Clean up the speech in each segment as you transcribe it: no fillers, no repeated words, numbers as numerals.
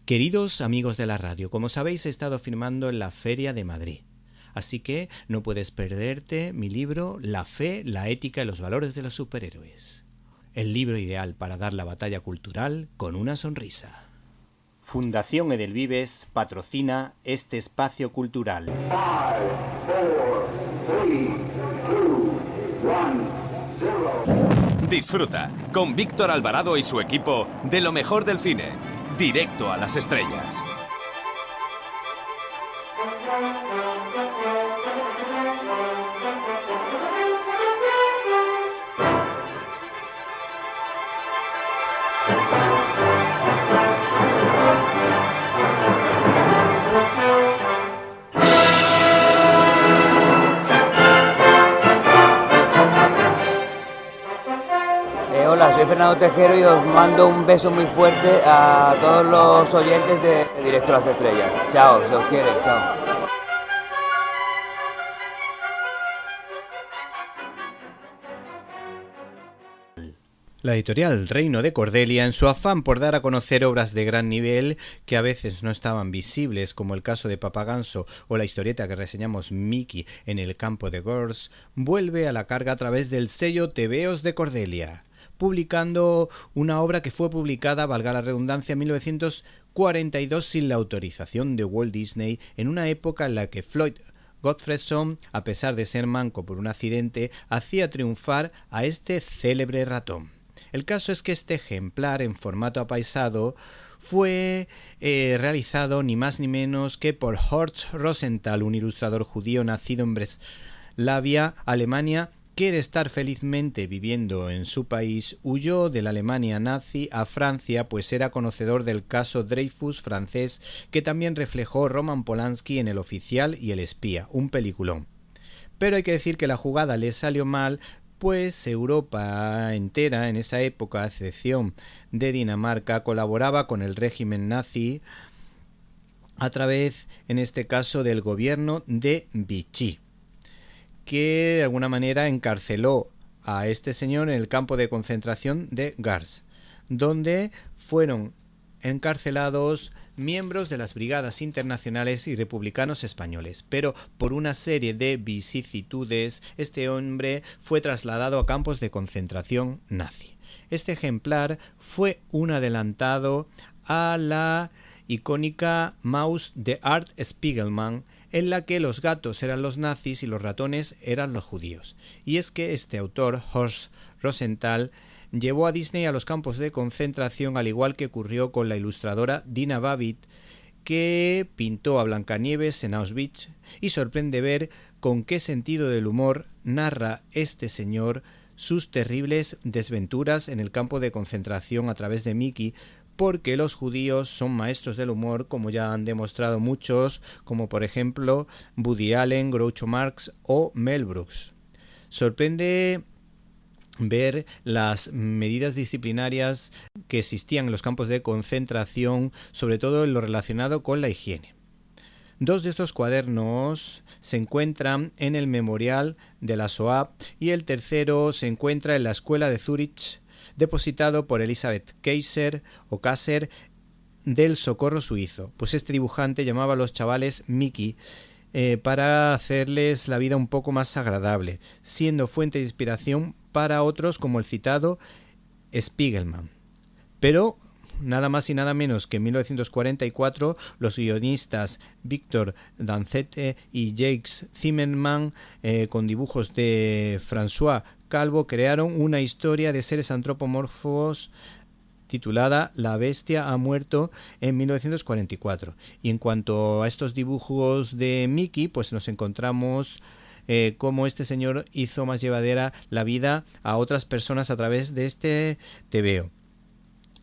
Queridos amigos de la radio, como sabéis he estado firmando en la Feria de Madrid. Así que no puedes perderte mi libro La fe, la ética y los valores de los superhéroes. El libro ideal para dar la batalla cultural con una sonrisa. Fundación Edelvives patrocina este espacio cultural. 5, 4, 3, 2, 1, 0. Disfruta con Víctor Alvarado y su equipo de lo mejor del cine. Directo a las estrellas. Hola, soy Fernando Tejero y os mando un beso muy fuerte a todos los oyentes de Directo a las Estrellas. Chao, se os quiere, chao. La editorial Reino de Cordelia, en su afán por dar a conocer obras de gran nivel que a veces no estaban visibles, como el caso de Papaganso o la historieta que reseñamos Mickey en el campo de Gors, vuelve a la carga a través del sello Tebeos de Cordelia, publicando una obra que fue publicada, valga la redundancia, en 1942 sin la autorización de Walt Disney, en una época en la que Floyd Gottfredson, a pesar de ser manco por un accidente, hacía triunfar a este célebre ratón. El caso es que este ejemplar en formato apaisado fue realizado ni más ni menos que por Horst Rosenthal, un ilustrador judío nacido en Breslavia, Alemania, que de estar felizmente viviendo en su país huyó de la Alemania nazi a Francia, pues era conocedor del caso Dreyfus francés, que también reflejó Roman Polanski en El oficial y El espía, un peliculón. Pero hay que decir que la jugada le salió mal, pues Europa entera en esa época, a excepción de Dinamarca, colaboraba con el régimen nazi a través, en este caso, del gobierno de Vichy, que de alguna manera encarceló a este señor en el campo de concentración de Gars, donde fueron encarcelados miembros de las brigadas internacionales y republicanos españoles, pero por una serie de vicisitudes este hombre fue trasladado a campos de concentración nazi. Este ejemplar fue un adelantado a la icónica Maus de Art Spiegelman, en la que los gatos eran los nazis y los ratones eran los judíos. Y es que este autor, Horst Rosenthal, llevó a Disney a los campos de concentración, al igual que ocurrió con la ilustradora Dina Babbitt, que pintó a Blancanieves en Auschwitz, y sorprende ver con qué sentido del humor narra este señor sus terribles desventuras en el campo de concentración a través de Mickey, porque los judíos son maestros del humor, como ya han demostrado muchos, como por ejemplo Woody Allen, Groucho Marx o Mel Brooks. Sorprende ver las medidas disciplinarias que existían en los campos de concentración, sobre todo en lo relacionado con la higiene. Dos de estos cuadernos se encuentran en el Memorial de la Shoah y el tercero se encuentra en la Escuela de Zúrich, depositado por Elisabeth Kaiser o Kasser del Socorro Suizo, pues este dibujante llamaba a los chavales Mickey para hacerles la vida un poco más agradable, siendo fuente de inspiración para otros como el citado Spiegelman. Pero nada más y nada menos que en 1944 los guionistas Victor Danzette y Jacques Zimmerman, con dibujos de François Calvo, crearon una historia de seres antropomorfos titulada La bestia ha muerto en 1944. Y en cuanto a estos dibujos de Mickey, pues nos encontramos cómo este señor hizo más llevadera la vida a otras personas a través de este tebeo.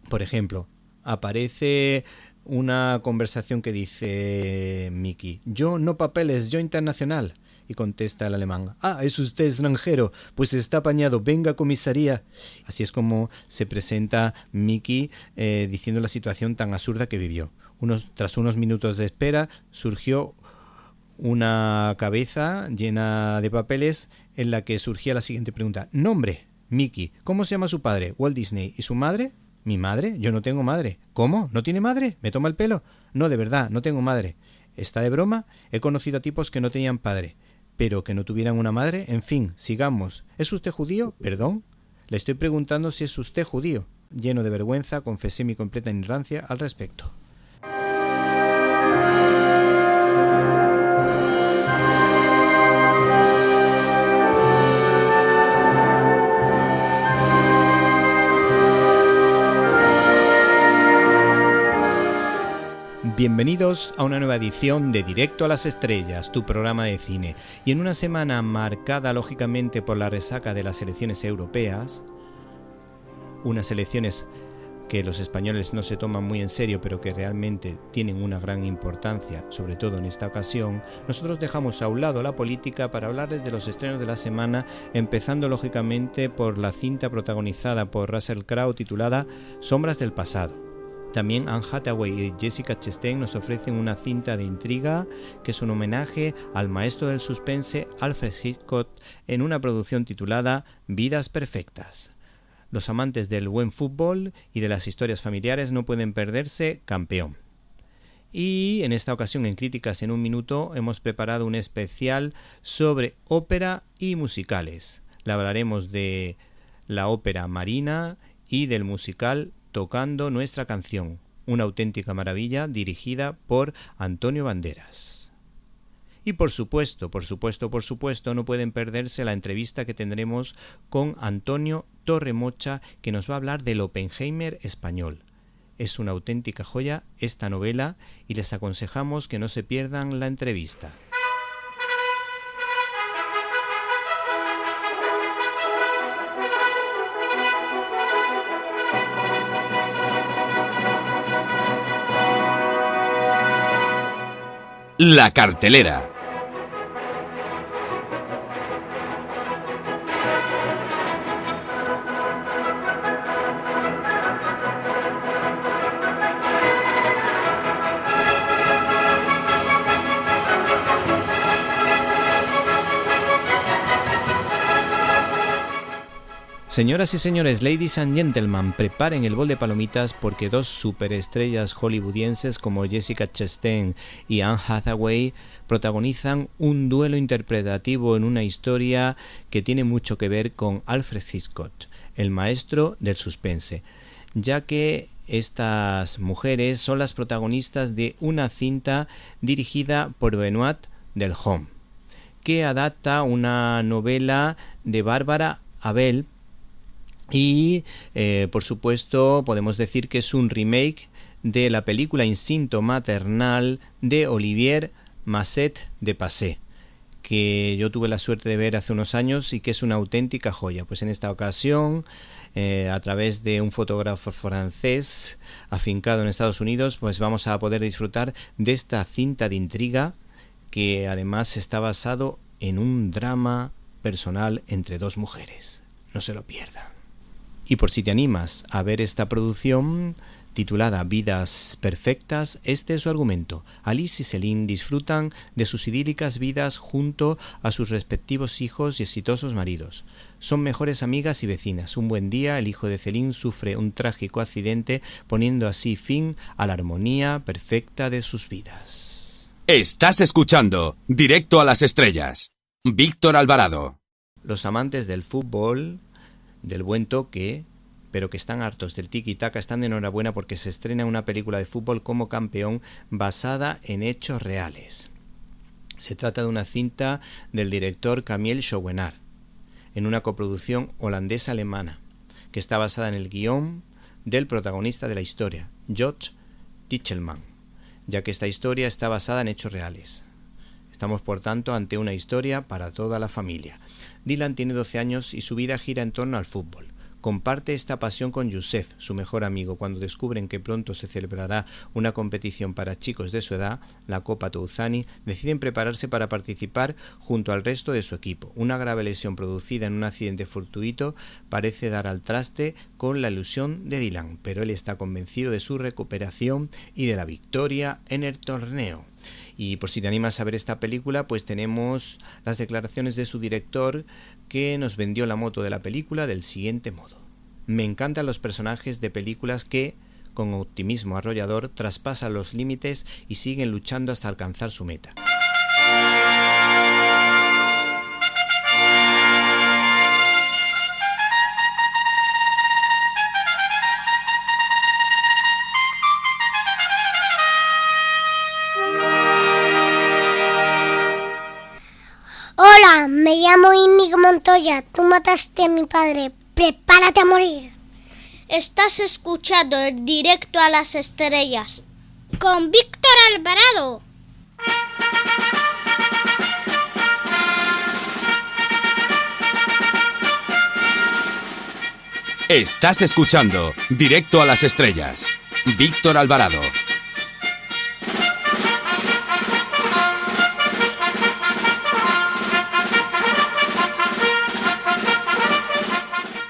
Por ejemplo, aparece una conversación que dice Mickey: yo no papeles, yo internacional. Y contesta el alemán: ¿es usted extranjero? Pues está apañado, venga a comisaría. Así es como se presenta Mickey diciendo la situación tan absurda que vivió. Tras unos minutos de espera surgió una cabeza llena de papeles en la que surgía la siguiente pregunta: nombre, Mickey. ¿Cómo se llama su padre? Walt Disney. ¿Y su madre? ¿Mi madre? Yo no tengo madre. ¿Cómo? ¿No tiene madre? ¿Me toma el pelo? No, de verdad, no tengo madre. ¿Está de broma? He conocido a tipos que no tenían padre, pero que no tuvieran una madre. En fin, sigamos. ¿Es usted judío? ¿Perdón? Le estoy preguntando si es usted judío. Lleno de vergüenza, confesé mi completa ignorancia al respecto. Bienvenidos a una nueva edición de Directo a las Estrellas, tu programa de cine. Y en una semana marcada lógicamente por la resaca de las elecciones europeas, unas elecciones que los españoles no se toman muy en serio, pero que realmente tienen una gran importancia, sobre todo en esta ocasión, nosotros dejamos a un lado la política para hablarles de los estrenos de la semana, empezando lógicamente por la cinta protagonizada por Russell Crowe titulada Sombras del pasado. También Anne Hathaway y Jessica Chastain nos ofrecen una cinta de intriga que es un homenaje al maestro del suspense Alfred Hitchcock en una producción titulada Vidas Perfectas. Los amantes del buen fútbol y de las historias familiares no pueden perderse Campeón. Y en esta ocasión en Críticas en un Minuto hemos preparado un especial sobre ópera y musicales. Le hablaremos de la ópera Marina y del musical Tocando nuestra canción, una auténtica maravilla dirigida por Antonio Banderas. Y por supuesto, no pueden perderse la entrevista que tendremos con Antonio Torremocha, que nos va a hablar del Oppenheimer español. Es una auténtica joya esta novela y les aconsejamos que no se pierdan la entrevista. La cartelera. Señoras y señores, ladies and gentlemen, preparen el bol de palomitas porque dos superestrellas hollywoodienses como Jessica Chastain y Anne Hathaway protagonizan un duelo interpretativo en una historia que tiene mucho que ver con Alfred Hitchcock, el maestro del suspense, ya que estas mujeres son las protagonistas de una cinta dirigida por Benoit Delhomme, que adapta una novela de Bárbara Abel. Y, por supuesto, podemos decir que es un remake de la película Instinto Maternal de Olivier Masset de Passé, que yo tuve la suerte de ver hace unos años y que es una auténtica joya. Pues en esta ocasión, a través de un fotógrafo francés afincado en Estados Unidos, pues vamos a poder disfrutar de esta cinta de intriga que además está basado en un drama personal entre dos mujeres. No se lo pierdan. Y por si te animas a ver esta producción titulada Vidas Perfectas, este es su argumento. Alice y Céline disfrutan de sus idílicas vidas junto a sus respectivos hijos y exitosos maridos. Son mejores amigas y vecinas. Un buen día, el hijo de Céline sufre un trágico accidente, poniendo así fin a la armonía perfecta de sus vidas. Estás escuchando Directo a las Estrellas. Víctor Alvarado. Los amantes del fútbol, del buen toque, pero que están hartos del tiki-taka, están de enhorabuena porque se estrena una película de fútbol como Campeón basada en hechos reales. Se trata de una cinta del director Camille Chauvenard, en una coproducción holandesa-alemana, que está basada en el guión del protagonista de la historia, George Tichelman, ya que esta historia está basada en hechos reales. Estamos, por tanto, ante una historia para toda la familia. Dylan tiene 12 años y su vida gira en torno al fútbol. Comparte esta pasión con Youssef, su mejor amigo. Cuando descubren que pronto se celebrará una competición para chicos de su edad, la Copa Touzani, deciden prepararse para participar junto al resto de su equipo. Una grave lesión producida en un accidente fortuito parece dar al traste con la ilusión de Dylan, pero él está convencido de su recuperación y de la victoria en el torneo. Y por si te animas a ver esta película, pues tenemos las declaraciones de su director, que nos vendió la moto de la película del siguiente modo. me encantan los personajes de películas que, con optimismo arrollador, traspasan los límites y siguen luchando hasta alcanzar su meta. Hola, me llamo Íñigo Montoya. Tú mataste a mi padre. Prepárate a morir. Estás escuchando el Directo a las Estrellas con Víctor Alvarado. Estás escuchando Directo a las Estrellas. Víctor Alvarado.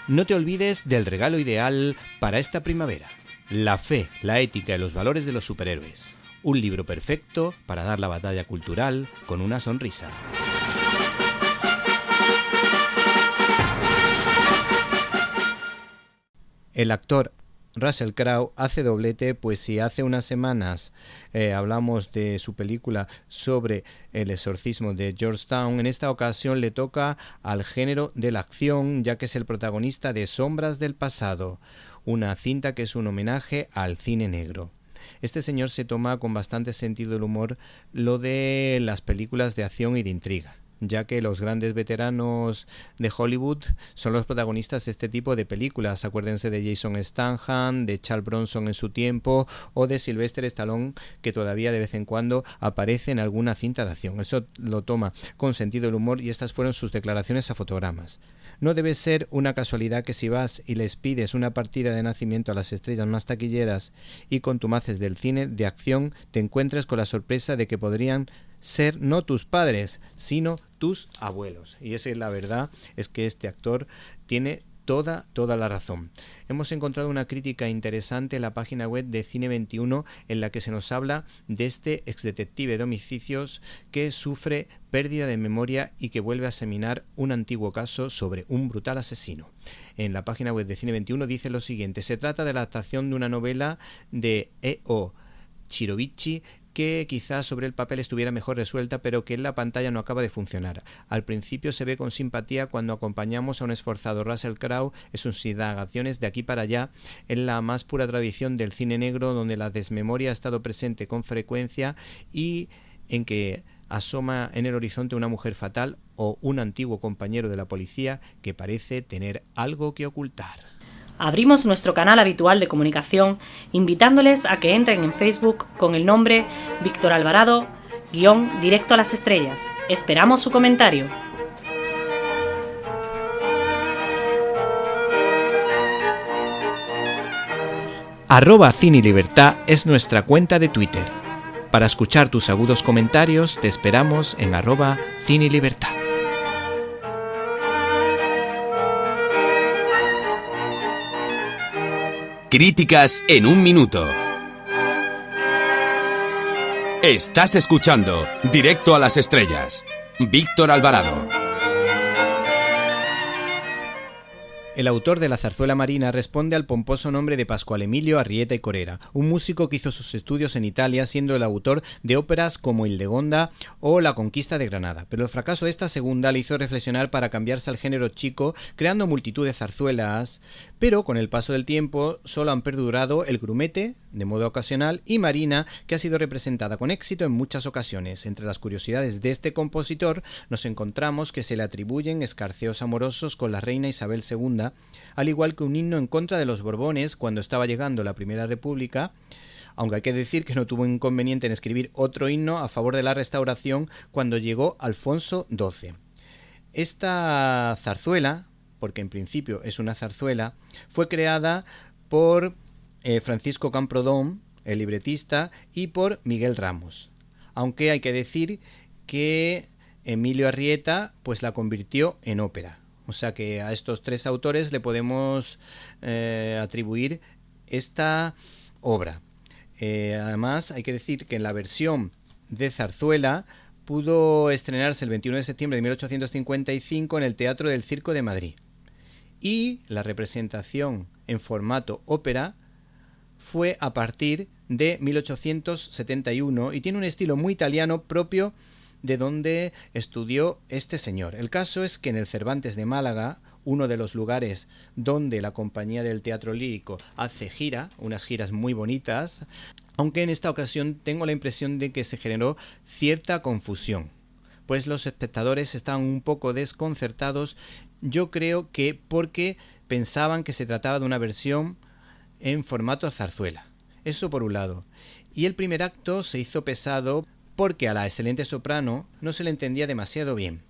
No te olvides del regalo ideal para esta primavera: La fe, la ética y los valores de los superhéroes. Un libro perfecto para dar la batalla cultural con una sonrisa. El actor Russell Crowe hace doblete, pues si hace unas semanas hablamos de su película sobre el exorcismo de Georgetown, en esta ocasión le toca al género de la acción, ya que es el protagonista de Sombras del Pasado, una cinta que es un homenaje al cine negro. Este señor se toma con bastante sentido del humor lo de las películas de acción y de intriga, ya que los grandes veteranos de Hollywood son los protagonistas de este tipo de películas. Acuérdense de Jason Statham, de Charles Bronson en su tiempo, o de Sylvester Stallone, que todavía de vez en cuando aparece en alguna cinta de acción. Eso lo toma con sentido del humor y estas fueron sus declaraciones a Fotogramas. No debe ser una casualidad que si vas y les pides una partida de nacimiento a las estrellas más taquilleras y contumaces del cine de acción, te encuentres con la sorpresa de que podrían ser no tus padres, sino tus abuelos. Y esa es la verdad, es que este actor tiene toda la razón. Hemos encontrado una crítica interesante en la página web de Cine 21 en la que se nos habla de este exdetective de homicidios que sufre pérdida de memoria y que vuelve a examinar un antiguo caso sobre un brutal asesino. En la página web de Cine 21 dice lo siguiente: se trata de la adaptación de una novela de E.O. Chirovici que quizás sobre el papel estuviera mejor resuelta, pero que en la pantalla no acaba de funcionar. Al principio se ve con simpatía cuando acompañamos a un esforzado Russell Crowe en sus indagaciones de aquí para allá en la más pura tradición del cine negro, donde la desmemoria ha estado presente con frecuencia y en que asoma en el horizonte una mujer fatal o un antiguo compañero de la policía que parece tener algo que ocultar. Abrimos nuestro canal habitual de comunicación invitándoles a que entren en Facebook con el nombre Víctor Alvarado _Directo a las Estrellas. Esperamos su comentario. @CineLibertad es nuestra cuenta de Twitter. Para escuchar tus agudos comentarios te esperamos en @CineLibertad. Críticas en un minuto. Estás escuchando Directo a las Estrellas. Víctor Alvarado. El autor de La zarzuela marina responde al pomposo nombre de Pascual Emilio Arrieta y Corera, un músico que hizo sus estudios en Italia, siendo el autor de óperas como Hildegonda o La conquista de Granada. Pero el fracaso de esta segunda le hizo reflexionar para cambiarse al género chico, creando multitud de zarzuelas, pero con el paso del tiempo solo han perdurado El grumete, de modo ocasional, y Marina, que ha sido representada con éxito en muchas ocasiones. Entre las curiosidades de este compositor nos encontramos que se le atribuyen escarceos amorosos con la reina Isabel II, al igual que un himno en contra de los Borbones cuando estaba llegando la Primera República, aunque hay que decir que no tuvo inconveniente en escribir otro himno a favor de la Restauración cuando llegó Alfonso XII. Esta zarzuela, porque en principio es una zarzuela, fue creada por Francisco Camprodón, el libretista, y por Miguel Ramos, aunque hay que decir que Emilio Arrieta pues la convirtió en ópera. O sea que a estos tres autores le podemos atribuir esta obra. Además, hay que decir que en la versión de zarzuela pudo estrenarse el 21 de septiembre de 1855 en el Teatro del Circo de Madrid. y la representación en formato ópera fue a partir de 1871 y tiene un estilo muy italiano propio de donde estudió este señor. El caso es que en el Cervantes de Málaga, uno de los lugares donde la compañía del Teatro Lírico hace gira, unas giras muy bonitas, aunque en esta ocasión tengo la impresión de que se generó cierta confusión, pues los espectadores estaban un poco desconcertados, yo creo que porque pensaban que se trataba de una versión en formato zarzuela. Eso por un lado. Y el primer acto se hizo pesado porque a la excelente soprano no se le entendía demasiado bien,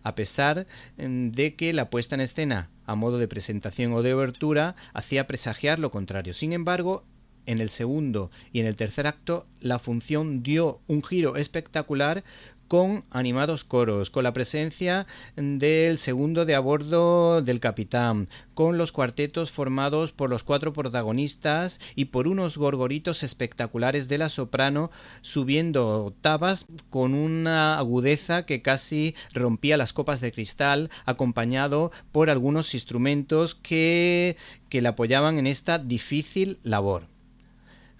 a pesar de que la puesta en escena, a modo de presentación o de obertura, hacía presagiar lo contrario. Sin embargo, en el segundo y en el tercer acto, la función dio un giro espectacular con animados coros, con la presencia del segundo de a bordo del capitán, con los cuartetos formados por los 4 protagonistas y por unos gorgoritos espectaculares de la soprano subiendo octavas con una agudeza que casi rompía las copas de cristal, acompañado por algunos instrumentos que le apoyaban en esta difícil labor.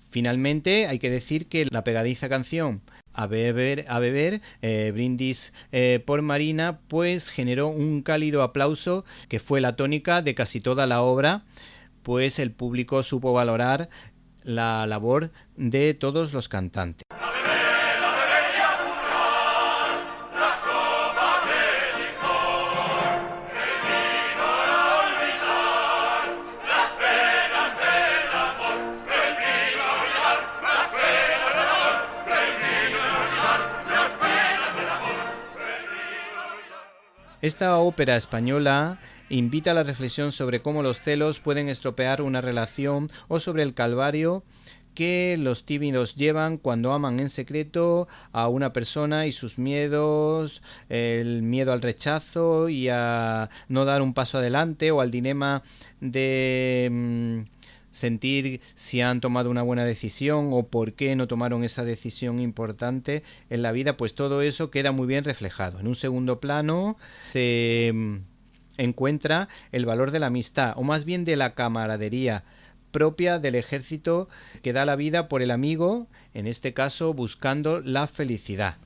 Finalmente, hay que decir que la pegadiza canción A beber, brindis por Marina, pues generó un cálido aplauso que fue la tónica de casi toda la obra, pues el público supo valorar la labor de todos los cantantes. Esta ópera española invita a la reflexión sobre cómo los celos pueden estropear una relación o sobre el calvario que los tímidos llevan cuando aman en secreto a una persona y sus miedos, el miedo al rechazo y a no dar un paso adelante o al dilema de sentir si han tomado una buena decisión o por qué no tomaron esa decisión importante en la vida, pues todo eso queda muy bien reflejado. En un segundo plano se encuentra el valor de la amistad, o más bien de la camaradería propia del ejército que da la vida por el amigo, en este caso buscando la felicidad.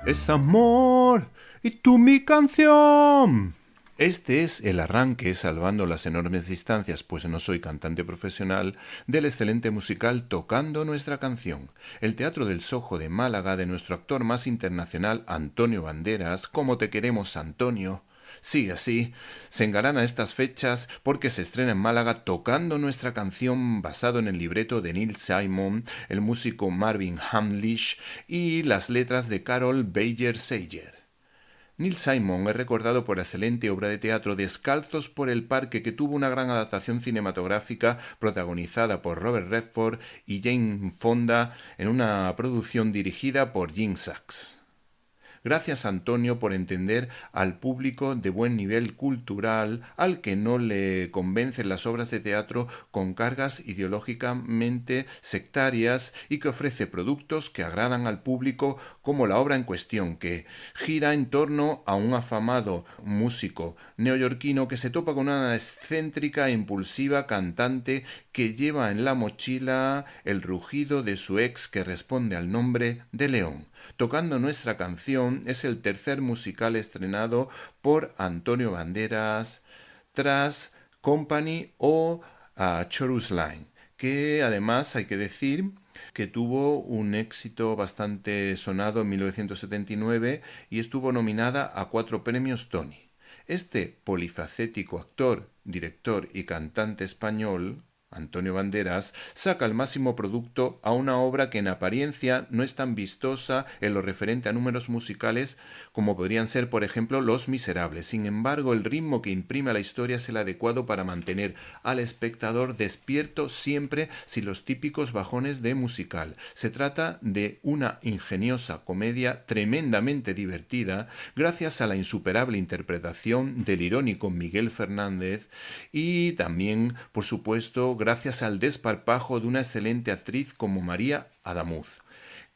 Es amor y tú mi canción. Este es el arranque, salvando las enormes distancias, pues no soy cantante profesional, del excelente musical Tocando nuestra canción. El Teatro del Sojo de Málaga, de nuestro actor más internacional, Antonio Banderas. Como te queremos, Antonio. Sí, así, se engalana estas fechas porque se estrena en Málaga Tocando nuestra canción, basado en el libreto de Neil Simon, el músico Marvin Hamlish y las letras de Carol Bayer-Sager. Neil Simon es recordado por la excelente obra de teatro Descalzos por el Parque, que tuvo una gran adaptación cinematográfica protagonizada por Robert Redford y Jane Fonda en una producción dirigida por Jim Sachs. Gracias, Antonio, por entender al público de buen nivel cultural al que no le convencen las obras de teatro con cargas ideológicamente sectarias y que ofrece productos que agradan al público, como la obra en cuestión, que gira en torno a un afamado músico neoyorquino que se topa con una excéntrica e impulsiva cantante que lleva en la mochila el rugido de su ex, que responde al nombre de León. Tocando nuestra canción es el tercer musical estrenado por Antonio Banderas tras Company o Chorus Line, que además hay que decir que tuvo un éxito bastante sonado en 1979 y estuvo nominada a 4 premios Tony. Este polifacético actor, director y cantante español, Antonio Banderas, saca el máximo producto a una obra que en apariencia no es tan vistosa en lo referente a números musicales como podrían ser, por ejemplo, Los Miserables. Sin embargo, el ritmo que imprime a la historia es el adecuado para mantener al espectador despierto siempre sin los típicos bajones de musical. Se trata de una ingeniosa comedia tremendamente divertida gracias a la insuperable interpretación del irónico Miguel Fernández y también, por supuesto, gracias al desparpajo de una excelente actriz como María Adamuz,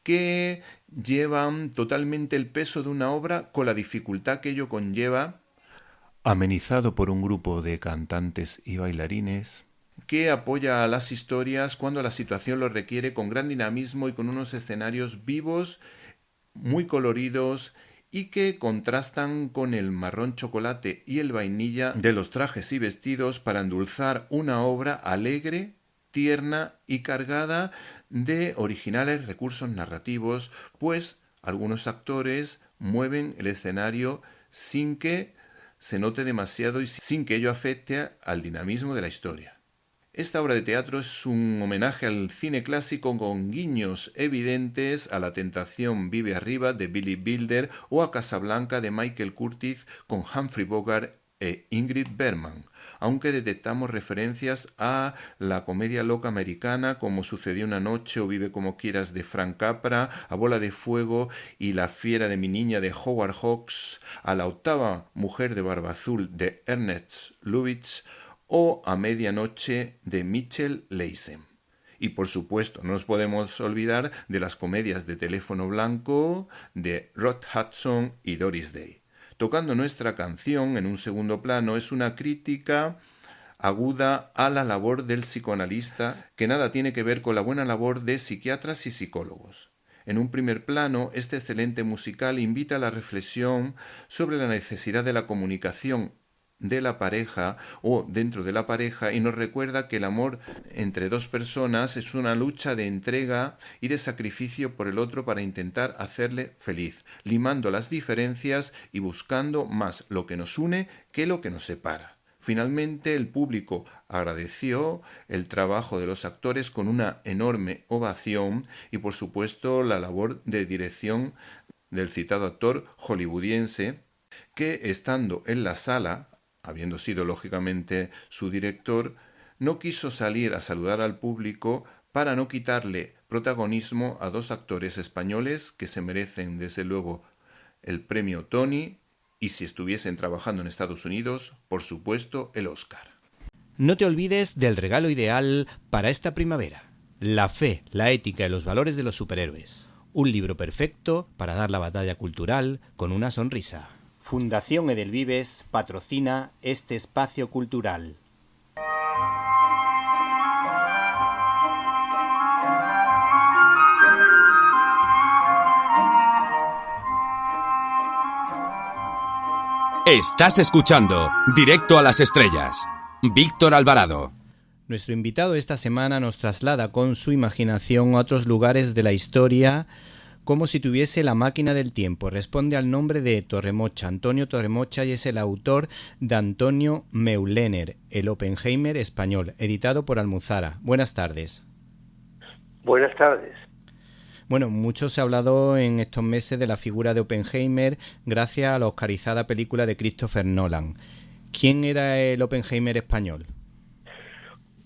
que llevan totalmente el peso de una obra con la dificultad que ello conlleva, amenizado por un grupo de cantantes y bailarines que apoya a las historias cuando la situación lo requiere, con gran dinamismo y con unos escenarios vivos, muy coloridos y que contrastan con el marrón chocolate y el vainilla de los trajes y vestidos para endulzar una obra alegre, tierna y cargada de originales recursos narrativos, pues algunos actores mueven el escenario sin que se note demasiado y sin que ello afecte al dinamismo de la historia. Esta obra de teatro es un homenaje al cine clásico con guiños evidentes a La tentación vive arriba de Billy Wilder o a Casablanca de Michael Curtiz con Humphrey Bogart e Ingrid Bergman, aunque detectamos referencias a la comedia loca americana como Sucedió una noche o Vive como quieras de Frank Capra, a Bola de fuego y La fiera de mi niña de Howard Hawks, a La octava mujer de barba azul de Ernest Lubitsch o A medianoche de Mitchell Leisen. Y por supuesto no nos podemos olvidar de las comedias de Teléfono blanco de Rod Hudson y Doris Day. Tocando nuestra canción en un segundo plano es una crítica aguda a la labor del psicoanalista que nada tiene que ver con la buena labor de psiquiatras y psicólogos. En un primer plano, este excelente musical invita a la reflexión sobre la necesidad de la comunicación de la pareja o dentro de la pareja y nos recuerda que el amor entre dos personas es una lucha de entrega y de sacrificio por el otro para intentar hacerle feliz, limando las diferencias y buscando más lo que nos une que lo que nos separa. Finalmente, el público agradeció el trabajo de los actores con una enorme ovación y, por supuesto, la labor de dirección del citado actor hollywoodiense que, estando en la sala, habiendo sido lógicamente su director, no quiso salir a saludar al público para no quitarle protagonismo a dos actores españoles que se merecen desde luego el premio Tony y, si estuviesen trabajando en Estados Unidos, por supuesto el Oscar. No te olvides del regalo ideal para esta primavera: La fe, la ética y los valores de los superhéroes. Un libro perfecto para dar la batalla cultural con una sonrisa. Fundación Edelvives patrocina este espacio cultural. Estás escuchando Directo a las Estrellas. Víctor Alvarado. Nuestro invitado esta semana nos traslada con su imaginación a otros lugares de la historia, como si tuviese la máquina del tiempo. Responde al nombre de Torremocha, Antonio Torremocha, y es el autor de Antonio Meulener, el Oppenheimer español, editado por Almuzara. Buenas tardes. Buenas tardes. Bueno, mucho se ha hablado en estos meses de la figura de Oppenheimer gracias a la oscarizada película de Christopher Nolan. ¿Quién era el Oppenheimer español?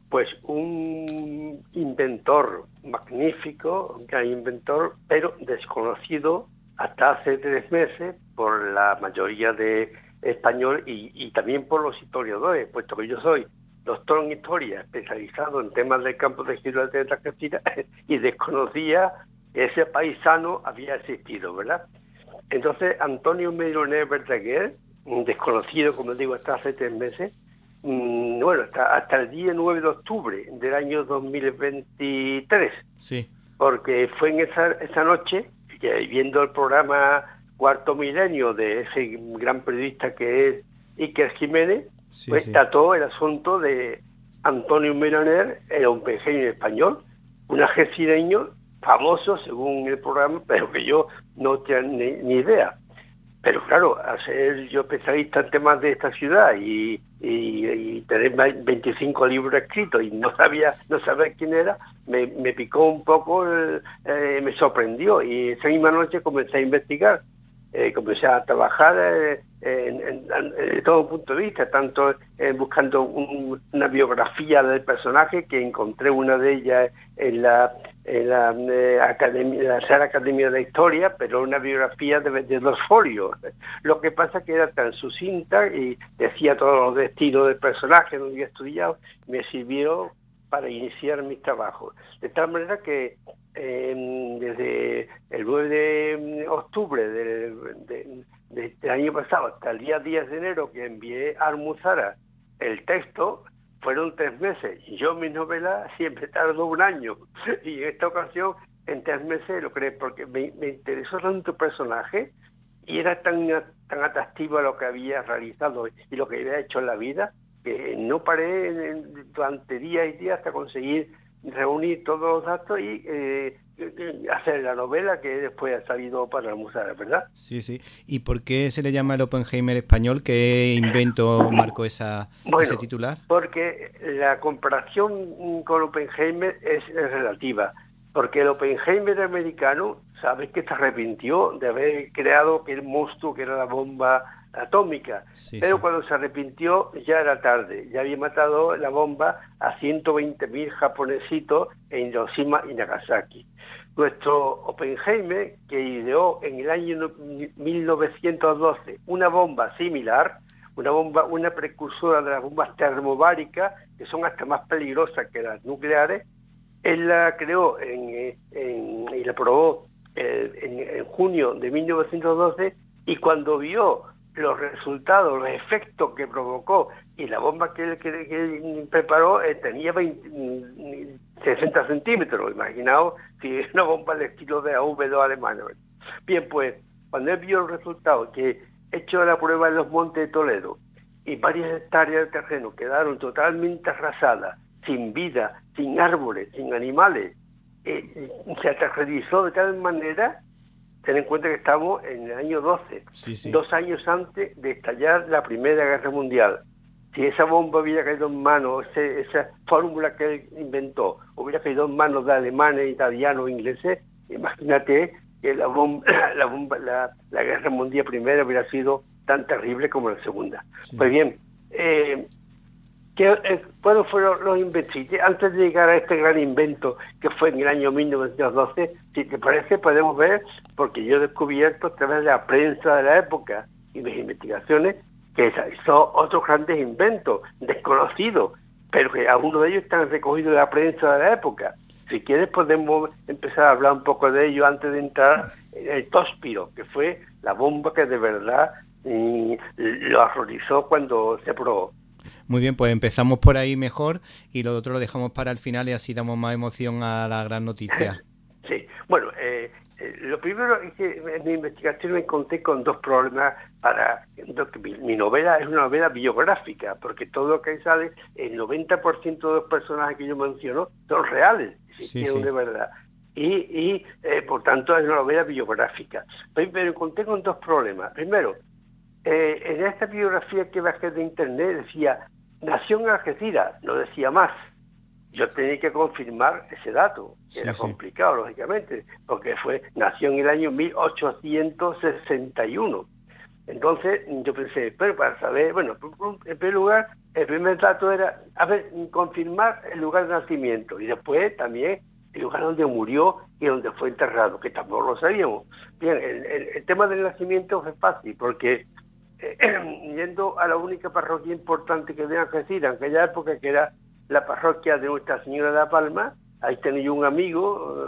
Pues un inventor magnífico, un gran inventor, pero desconocido hasta hace 3 meses por la mayoría de español y también por los historiadores, puesto que yo soy doctor en historia, especializado en temas del campo de Gibraltar de Algeciras, y desconocía que ese paisano había existido, ¿verdad? Entonces, Antonio Meulener Verdaguer, desconocido, como digo, hasta hace 3 meses, bueno, hasta el día 9 de octubre del año 2023. Sí. Porque fue en esa noche, que viendo el programa Cuarto Milenio de ese gran periodista que es Iker Jiménez, sí, pues sí, trató el asunto de Antonio Meulener, el Oppenheimer español, un algecireño famoso según el programa, pero que yo no tenía ni idea. Pero claro, al ser yo especialista en temas de esta ciudad y tener 25 libros escritos y no saber quién era, me picó un poco, me sorprendió, y esa misma noche comencé a investigar, comencé a trabajar de todo punto de vista, tanto buscando una biografía del personaje, que encontré una de ellas en la Real Academia de Historia, pero una biografía de 2 folios. Lo que pasa es que era tan sucinta y decía todos los destinos del personaje donde había estudiado, me sirvió para iniciar mis trabajos. De tal manera que desde el 9 de octubre del año pasado hasta el día 10 de enero que envié a Almuzara el texto, fueron 3 meses. Y yo mis novelas siempre tardo 1 año. Y en esta ocasión, en 3 meses lo creé, porque me interesó tanto el personaje y era tan atractivo a lo que había realizado y lo que había hecho en la vida, que no paré durante días y días hasta conseguir reunir todos los datos y hacer la novela que después ha salido para Almuzara, ¿verdad? Sí, sí. ¿Y por qué se le llama el Oppenheimer español? ¿Qué invento marcó ese titular? Porque la comparación con Oppenheimer es relativa. Porque el Oppenheimer americano, sabes que se arrepintió de haber creado aquel monstruo que era la bomba atómica, pero cuando se arrepintió ya era tarde, ya había matado la bomba a 120.000 japonesitos en Hiroshima y Nagasaki. Nuestro Oppenheimer, que ideó en el año 1912 una bomba similar, una precursora de las bombas termobáricas, que son hasta más peligrosas que las nucleares, él la creó y la probó en junio de 1912, y cuando vio los resultados, los efectos que provocó, y la bomba que él preparó tenía 60 centímetros, imaginaos si es una bomba del estilo de AV2 alemana. Bien, pues, cuando él vio el resultado, que hecho la prueba en los Montes de Toledo, y varias hectáreas de terreno quedaron totalmente arrasadas, sin vida, sin árboles, sin animales, se aterrorizó de tal manera. Ten en cuenta que estamos en el año 12, 2 años antes de estallar la Primera Guerra Mundial. Si esa bomba hubiera caído en manos, esa fórmula que él inventó, hubiera caído en manos de alemanes, italianos, ingleses, imagínate que la Guerra Mundial Primera hubiera sido tan terrible como la Segunda. Pues bien, ¿cuáles fueron los inventos? Antes de llegar a este gran invento que fue en el año 1912, si te parece podemos ver, porque yo he descubierto a través de la prensa de la época y mis investigaciones, que hizo otros grandes inventos desconocidos, pero que algunos de ellos están recogidos en la prensa de la época. Si quieres podemos empezar a hablar un poco de ello antes de entrar en el Tóspiro, que fue la bomba que de verdad lo horrorizó cuando se probó. Muy bien, pues empezamos por ahí mejor y lo otro lo dejamos para el final y así damos más emoción a la gran noticia. Sí, bueno, lo primero es que en mi investigación me encontré con 2 problemas mi novela es una novela biográfica, porque todo lo que sale, el 90% de los personajes que yo menciono son reales, de verdad. Y por tanto es una novela biográfica. Pero encontré con 2 problemas. Primero, en esta biografía que bajé de internet decía nació en Algeciras, no decía más. Yo tenía que confirmar ese dato, que era complicado, lógicamente, porque nació en el año 1861. Entonces yo pensé, pero para saber, bueno, en primer lugar, el primer dato era, confirmar el lugar de nacimiento, y después también el lugar donde murió y donde fue enterrado, que tampoco lo sabíamos. Bien, el tema del nacimiento fue fácil, porque yendo a la única parroquia importante que había en Algeciras en aquella época, que era la parroquia de Nuestra Señora de la Palma, ahí tenía un amigo,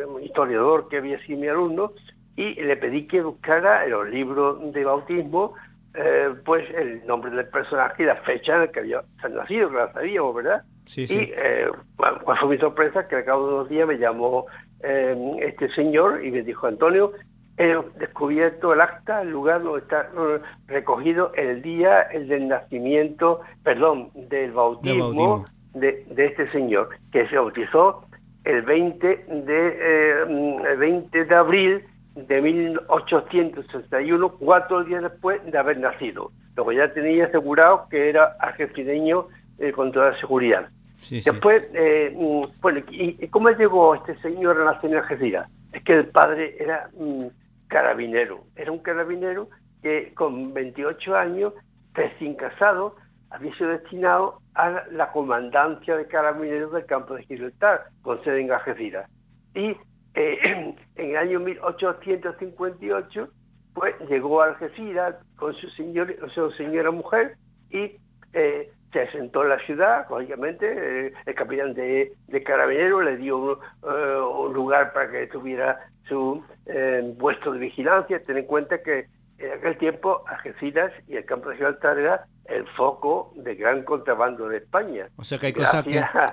un historiador que había sido mi alumno, y le pedí que buscara en los libros de bautismo pues el nombre del personaje y la fecha en la que había nacido, que la sabíamos, ¿verdad? Y cuál fue mi sorpresa, que al cabo de 2 días me llamó este señor y me dijo: Antonio, he descubierto el acta, el lugar donde está recogido el día del nacimiento, del bautismo de este señor, que se bautizó el 20 de abril de 1861, 4 días después de haber nacido. Luego ya tenía asegurado que era algecireño con toda seguridad. Después, ¿y cómo llegó este señor a nacer en Algeciras? Es que el padre era carabinero, era un carabinero que con 28 años, recién casado, había sido destinado a la comandancia de carabineros del campo de Gibraltar, con sede en Algeciras. Y en el año 1858, pues llegó a Algeciras con su señora mujer y se asentó en la ciudad, lógicamente, el capitán de Carabineros le dio un lugar para que tuviera su puesto de vigilancia. Ten en cuenta que en aquel tiempo Algeciras y el campo de Gibraltar era el foco de gran contrabando de España. O sea que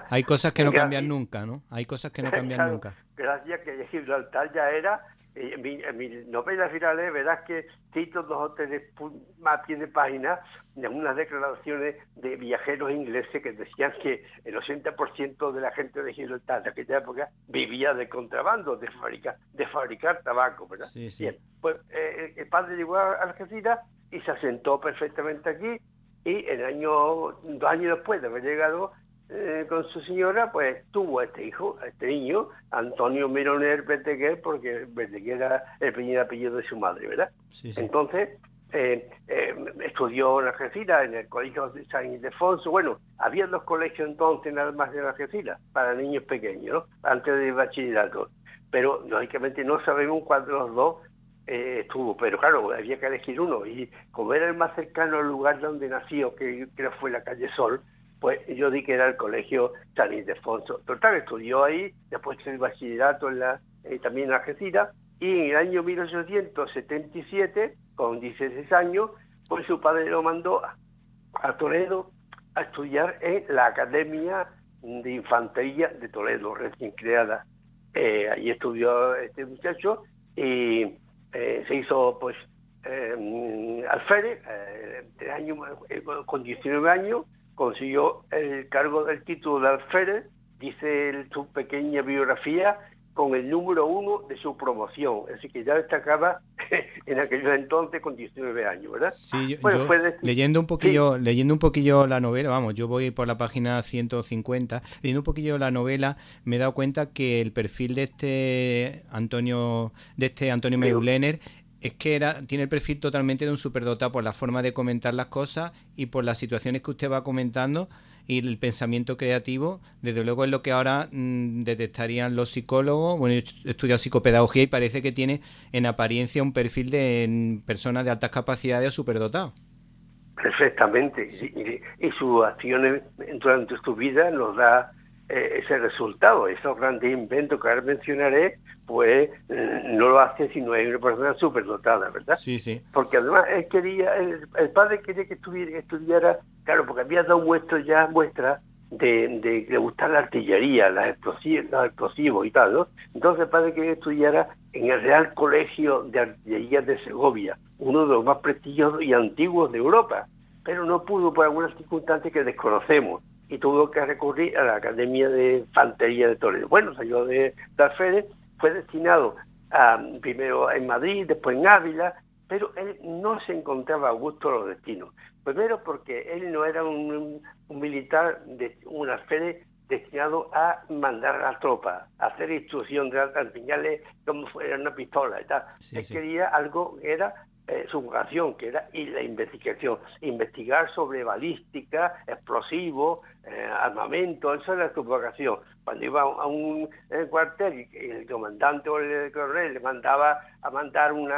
hay cosas que no cambian nunca, ¿no? Hay cosas que no cambian nunca. Gracias que Gibraltar ya era... En mis novelas finales verás que cito 2 o 3 más pie de página de unas declaraciones de viajeros ingleses que decían que el 80% de la gente de Gibraltar de aquella época vivía de contrabando, de fabricar tabaco, ¿verdad? Sí. Bien, pues el padre llegó a Algeciras y se asentó perfectamente aquí, y 2 años después de haber llegado con su señora, pues tuvo a este niño, Antonio Mironer Verdaguer, porque Verdaguer era el primer apellido de su madre, ¿verdad? Sí. Entonces, estudió en Algeciras, en el colegio de San Ildefonso. Bueno, había 2 colegios entonces, nada más de Algeciras, para niños pequeños, ¿no? Antes del bachillerato. Pero, lógicamente, no sabemos cuál de los 2 estuvo, pero claro, había que elegir uno. Y como era el más cercano al lugar donde nació, que creo fue la calle Sol, pues yo di que era el colegio San Ildefonso. Total, estudió ahí, después el bachillerato también en Algeciras, y en el año 1877, con 16 años, pues su padre lo mandó a Toledo a estudiar en la Academia de Infantería de Toledo, recién creada. Allí estudió este muchacho y se hizo pues alférez, con 19 años, consiguió el cargo del título de alférez, dice su pequeña biografía, con el número 1 de su promoción. Así que ya destacaba en aquel entonces con 19 años, ¿verdad? Sí, yo leyendo un poquillo la novela, vamos, yo voy por la página 150, leyendo un poquillo la novela, me he dado cuenta que el perfil de este Antonio Meulener es que tiene el perfil totalmente de un superdotado por la forma de comentar las cosas y por las situaciones que usted va comentando y el pensamiento creativo. Desde luego es lo que ahora detectarían los psicólogos. Bueno, yo he estudiado psicopedagogía y parece que tiene en apariencia un perfil de personas de altas capacidades o superdotado. Perfectamente. Sí. Y sus acciones durante su vida nos da ese resultado. Esos grandes inventos que ahora mencionaré, pues no lo hace si no es una persona superdotada, ¿verdad? Sí. Porque además él quería, el padre quería que estudiara, claro, porque había dado muestras de le gustar la artillería, los explosivos y tal, ¿no? Entonces el padre quería que estudiara en el Real Colegio de Artillería de Segovia, uno de los más prestigiosos y antiguos de Europa, pero no pudo por algunas circunstancias que desconocemos, y tuvo que recurrir a la Academia de Infantería de Toledo. Bueno, salió de alférez, fue destinado primero en Madrid, después en Ávila, pero él no se encontraba a gusto los destinos. Primero porque él no era un militar, un alférez destinado a mandar a la tropa, a hacer instrucción, de enseñarle cómo fuera una pistola y tal. Él quería algo que era su vocación, que era la investigación, investigar sobre balística, explosivos, armamento, esa era su vocación. Cuando iba a un cuartel, el comandante o el coronel le mandaba a mandar un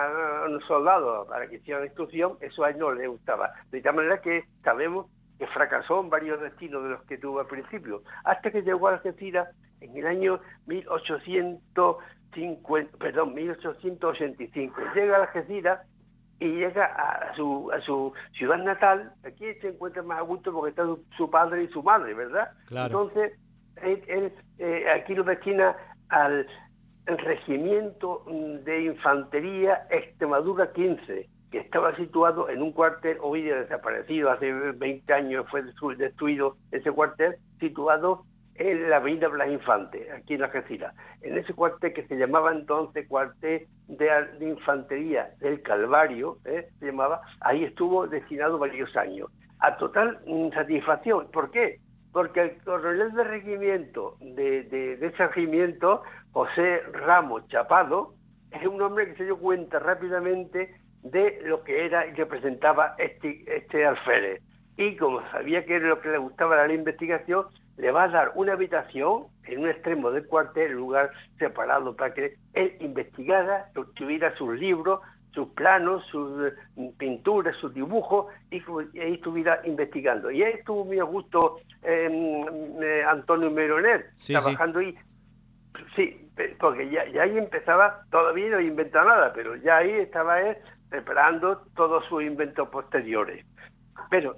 soldado para que hiciera la instrucción, eso a él no le gustaba. De tal manera que sabemos que fracasó en varios destinos de los que tuvo al principio, hasta que llegó a Algeciras en el año 1885. Llega a Algeciras y llega a su ciudad natal. Aquí se encuentra más a gusto porque está su padre y su madre, ¿verdad? Claro. Entonces, él aquí lo destina al Regimiento de Infantería Extremadura 15, que estaba situado en un cuartel hoy día desaparecido. Hace 20 años fue destruido ese cuartel, situado en la avenida Blas Infante, aquí en Algeciras. En ese cuartel que se llamaba entonces Cuartel de Infantería del Calvario, se llamaba, ahí estuvo destinado varios años. A total satisfacción. ¿Por qué? Porque el coronel de regimiento de ese regimiento, José Ramos Chapado, es un hombre que se dio cuenta rápidamente de lo que era y representaba este alférez. Y como sabía que era lo que le gustaba la investigación, le va a dar una habitación en un extremo del cuartel, un lugar separado para que él investigara, tuviera sus libros, sus planos, sus pinturas, sus dibujos, y ahí estuviera investigando. Y ahí estuvo muy a gusto Antonio Meroner, trabajando ahí. Sí, porque ya ahí empezaba, todavía no inventaba nada, pero ya ahí estaba él preparando todos sus inventos posteriores. Pero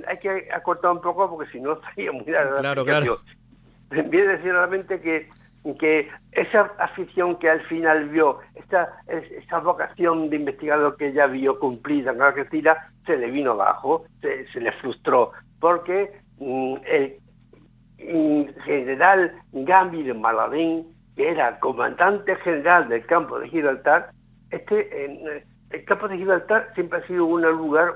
hay que acortar un poco porque si no sería muy larga. Claro. Viene decir realmente que esa afición que al final vio, esa vocación de investigador que ella vio cumplida en Argentina, se le vino abajo, se le frustró, porque el general Gamil Maladén, que era comandante general del campo de Gibraltar, el campo de Gibraltar siempre ha sido un lugar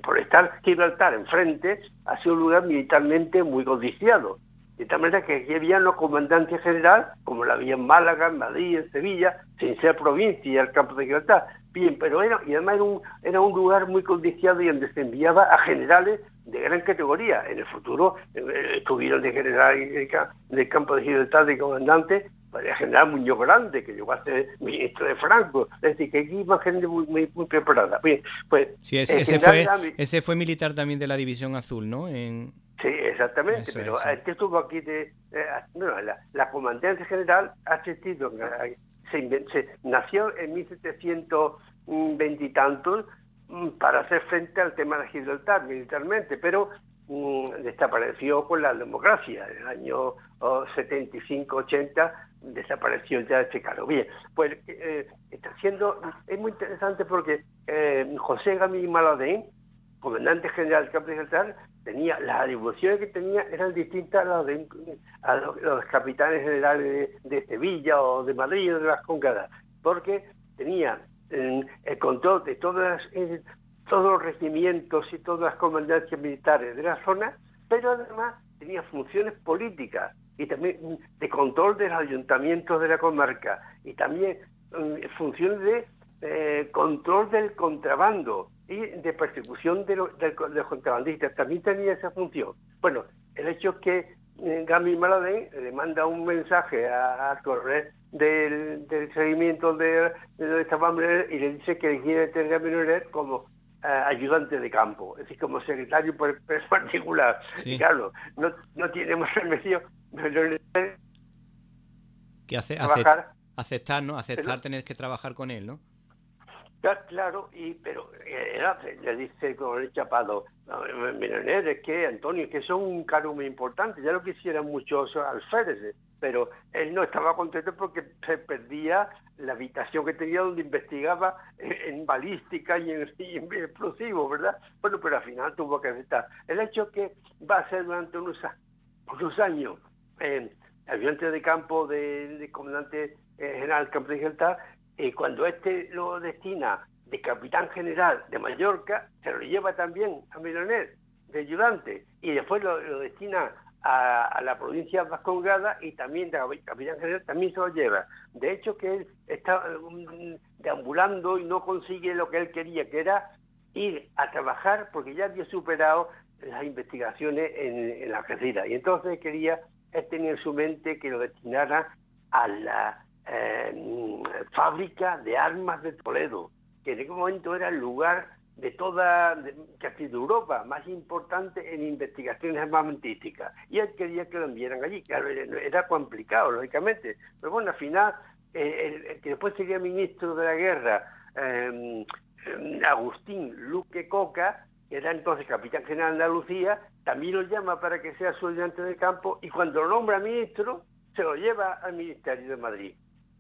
por estar Gibraltar enfrente, ha sido un lugar militarmente muy codiciado. De tal manera que aquí había los comandantes general, como la había en Málaga, en Madrid, en Sevilla, sin ser provincia y el campo de Gibraltar. Bien, pero además era un lugar muy codiciado y donde se enviaba a generales de gran categoría. En el futuro estuvieron de general del campo de Gibraltar de comandante, el general Muñoz Grande, que llegó a ser ministro de Franco. Es decir, que aquí iba gente muy preparada. Bien, pues, sí, ese fue militar también de la División Azul, ¿no? Sí, exactamente, pero este estuvo aquí la comandancia general ha existido, nació en 1720 y tantos para hacer frente al tema de Gibraltar militarmente, pero desapareció con la democracia. En el año 75-80 desapareció ya este cargo. Bien, pues es muy interesante porque José Gamil Maladén, comandante general del campo de Gibraltar, las atribuciones que tenía eran distintas a los capitanes generales de Sevilla o de Madrid o de las Concadas, porque tenía el control de todos los regimientos y todas las comandancias militares de la zona, pero además tenía funciones políticas y también de control de los ayuntamientos de la comarca y también funciones de control del contrabando y de persecución de los contrabandistas. También tenía esa función. Bueno, el hecho es que Gamil Maladén le manda un mensaje al coronel del seguimiento de Esteban Meroner y le dice que quiere tener a Meroner como ayudante de campo, es decir, como secretario particular. Sí. Y claro, no tiene más remedio Meroner que aceptar, ¿no? Tener que trabajar con él, ¿no? Claro, pero le dice con el chapado, Meroner, es que Antonio, que son un cargo muy importante, ya lo quisieran muchos alféreces, pero él no estaba contento porque se perdía la habitación que tenía donde investigaba en balística y en explosivos, ¿verdad? Bueno, pero al final tuvo que aceptar. El hecho que va a ser durante unos años ayudante de campo de comandante general del campo de Gibraltar, y cuando lo destina de capitán general de Mallorca, se lo lleva también a Meroner de ayudante, y después lo destina a la provincia vascongada y también de capitán general también se lo lleva. De hecho que él está deambulando y no consigue lo que él quería, que era ir a trabajar porque ya había superado las investigaciones en la Algeciras, y entonces él tenía en su mente que lo destinara a la fábrica de armas de Toledo, que en ese momento era el lugar de casi de Europa más importante en investigaciones armamentísticas, y él quería que lo enviaran allí. Claro, era complicado, lógicamente, pero bueno, al final el que después sería ministro de la guerra, Agustín Luque Coca, que era entonces capitán general de Andalucía, también lo llama para que sea su ayudante de campo, y cuando lo nombra ministro se lo lleva al Ministerio de Madrid.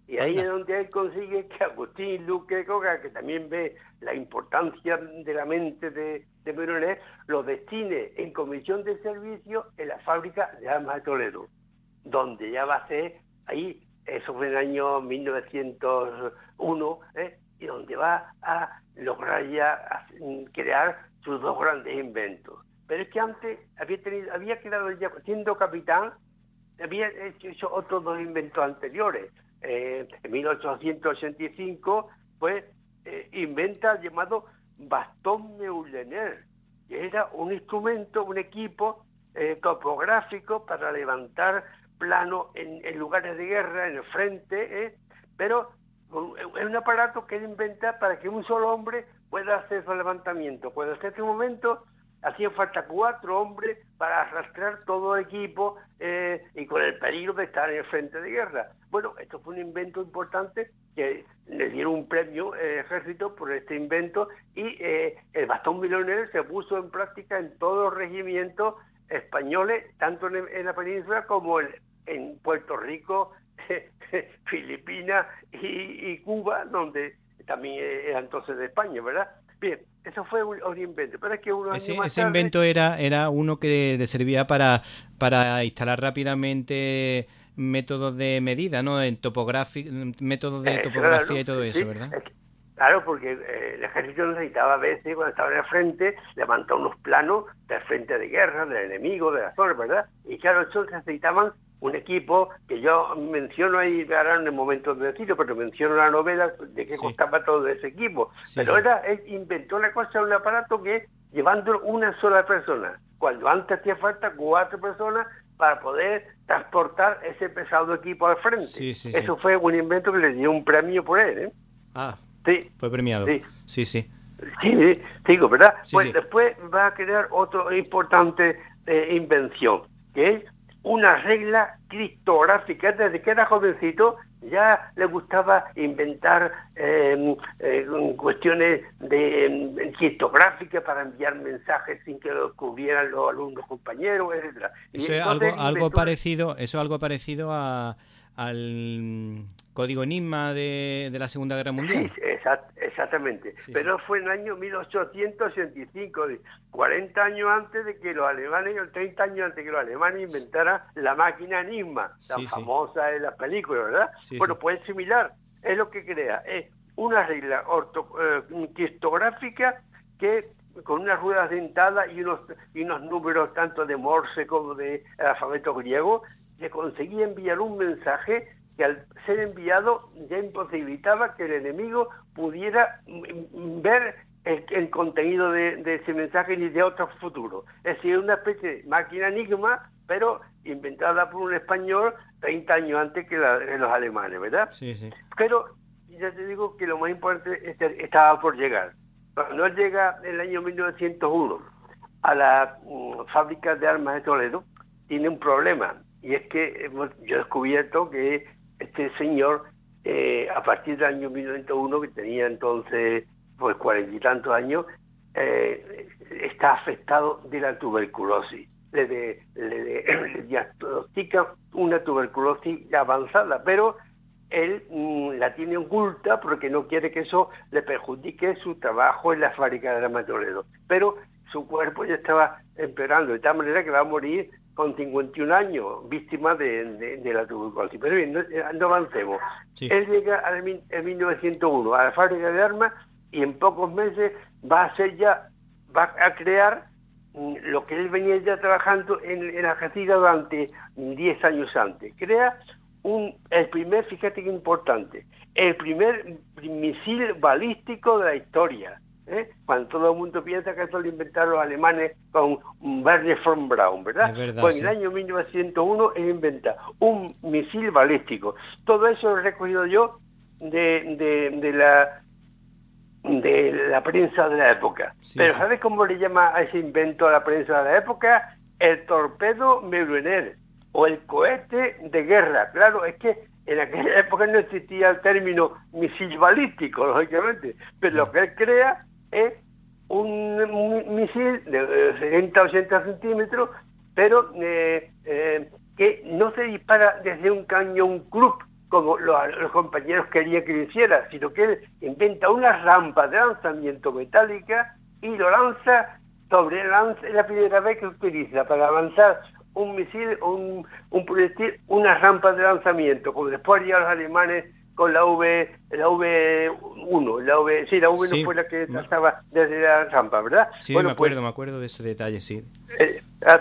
Y ahí es donde él consigue que Agustín Luque Coca, que también ve la importancia de la mente de Meroner, lo destine en comisión de servicio en la fábrica de armas de Toledo, donde ya va a ser ahí, eso fue en el año 1901, y donde va a lograr ya crear sus dos grandes inventos. Pero es que antes había quedado ya siendo capitán, había hecho otros dos inventos anteriores. En 1885, pues, inventa el llamado bastón Meulener, que era un instrumento, un equipo topográfico para levantar plano en lugares de guerra, en el frente, pero Es un aparato que él inventa para que un solo hombre pueda hacer su levantamiento. Cuando hasta este momento hacían falta 4 hombres para arrastrar todo el equipo y con el peligro de estar en el frente de guerra. Bueno, esto fue un invento importante que le dieron un premio ejército por este invento y el bastón milonero se puso en práctica en todos los regimientos españoles, tanto en la península como en Puerto Rico, Filipinas y Cuba, donde también era entonces de España, ¿verdad? Bien, eso fue un invento. Pero es que ese invento era uno que le servía para instalar rápidamente métodos de medida, ¿no? Métodos de topografía, ¿no? Y todo eso, sí, ¿verdad? Claro, porque el ejército necesitaba a veces, cuando estaba en el frente, levantar unos planos del frente de guerra, del enemigo, de la zona, ¿verdad? Y claro, eso necesitaban un equipo que yo menciono ahí ahora en el momento de decirlo, pero menciono la novela de qué costaba todo ese equipo. Sí, pero él inventó una cosa, un aparato que llevando una sola persona, cuando antes hacía falta 4 personas para poder transportar ese pesado equipo al frente. Eso fue un invento que le dio un premio por él, ¿eh? Ah, sí. Fue premiado. Sí. Sí, digo, ¿verdad? Pues después va a crear otra importante invención, que es una regla criptográfica. Desde que era jovencito ya le gustaba inventar cuestiones de criptográficas para enviar mensajes sin que lo descubrieran los alumnos compañeros, etcétera. Eso es algo parecido al código Enigma de la Segunda Guerra Mundial. Sí, exactamente. Sí. Pero fue en el año 1885, 40 años antes de que los alemanes, 30 años antes de que los alemanes inventaran la máquina Enigma, tan famosa en las películas, ¿verdad? Bueno, pues es similar. Es lo que crea. Es una regla criptográfica que con unas ruedas dentadas y unos números tanto de Morse como de alfabeto griego, se conseguía enviar un mensaje que al ser enviado ya imposibilitaba que el enemigo pudiera ver el contenido de ese mensaje ni de otro futuro. Es decir, una especie de máquina Enigma, pero inventada por un español 30 años antes que los alemanes, ¿verdad? Sí. Pero ya te digo que lo más importante estaba por llegar. Cuando él llega en el año 1901 a la fábrica de armas de Toledo, tiene un problema. Y es que yo he descubierto que este señor, a partir del año 1901, que tenía entonces pues 40 y tantos años, está afectado de la tuberculosis. Le diagnostica una tuberculosis avanzada, pero él la tiene oculta porque no quiere que eso le perjudique su trabajo en la fábrica de armas de Toledo. Pero su cuerpo ya estaba empeorando, de tal manera que va a morir con 51 años, víctima de la tuberculosis. Pero bien, no avancemos. Sí. Él llega en 1901 a la fábrica de armas y en pocos meses va a crear lo que él venía ya trabajando en Algeciras durante 10 años antes. Crea el primer, fíjate qué importante, el primer misil balístico de la historia. Cuando todo el mundo piensa que esto lo inventaron los alemanes con Wernher von Braun, ¿verdad? Es verdad, pues en el año 1901 él inventa un misil balístico. Todo eso lo he recogido yo de la prensa de la época. Pero ¿sabes cómo le llama a ese invento a la prensa de la época? El torpedo Meuriner, o el cohete de guerra. Claro, es que en aquella época no existía el término misil balístico, lógicamente, pero lo que él crea es un misil de 70 o 80 centímetros, pero que no se dispara desde un cañón Krupp, como los compañeros querían que lo hiciera, sino que él inventa una rampa de lanzamiento metálica y lo lanza sobre el lance. Es la primera vez que utiliza para lanzar un misil, un proyectil, una rampa de lanzamiento, como después harían los alemanes con la V1, la V no fue la que lanzaba desde la rampa, ¿verdad? Sí, bueno, me acuerdo de ese detalle, sí.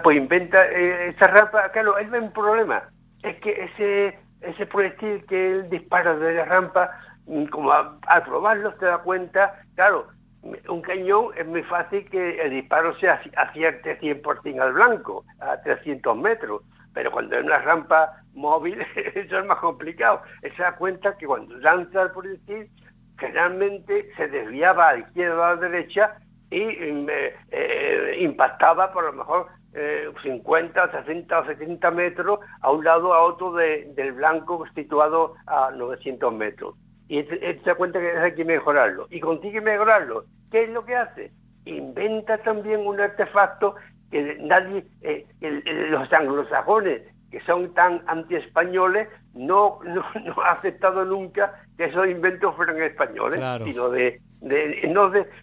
Pues inventa esa rampa. Claro, él ve un problema, es que ese proyectil que él dispara desde la rampa, como al probarlo te da cuenta, claro, un cañón es muy fácil que el disparo sea acierte 100% al blanco, a 300 metros. pero cuando es una rampa móvil eso es más complicado. Él se da cuenta que cuando lanza el proyectil generalmente se desviaba a la izquierda o a la derecha y impactaba por lo mejor 50, 60 o 70 metros a un lado a otro del blanco situado a 900 metros. Y él se da cuenta que hay que mejorarlo. Y consigue mejorarlo. ¿Qué es lo que hace? Inventa también un artefacto que nadie, los anglosajones, que son tan anti-españoles, no ha aceptado nunca que esos inventos fueran españoles, claro. Sino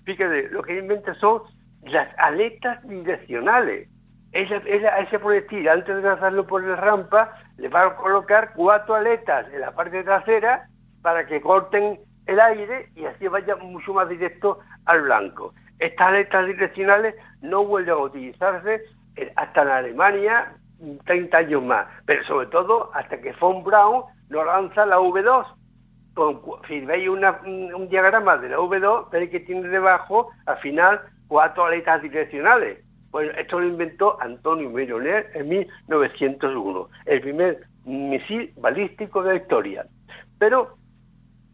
fíjate, lo que inventa son las aletas direccionales. Ese proyectil, antes de lanzarlo por la rampa, le va a colocar 4 aletas en la parte trasera para que corten el aire y así vaya mucho más directo al blanco. Estas aletas direccionales no vuelven a utilizarse hasta en Alemania 30 años más, pero sobre todo hasta que von Braun no lanza la V2. Si veis un diagrama de la V2, veis que tiene debajo, al final, 4 aletas direccionales. Bueno, esto lo inventó Antonio Mironer en 1901, el primer misil balístico de la historia. Pero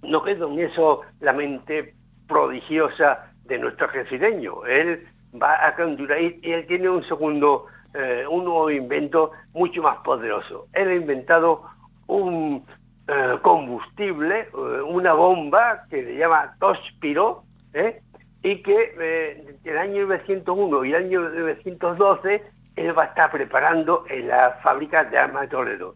no quedó en eso la mente prodigiosa de nuestro algecireño. Él va a Honduras y él tiene un nuevo invento mucho más poderoso. Él ha inventado un combustible, una bomba que se llama Tospiro, y que entre el año 1901 y el año 1912 él va a estar preparando en la fábrica de armas de Toledo.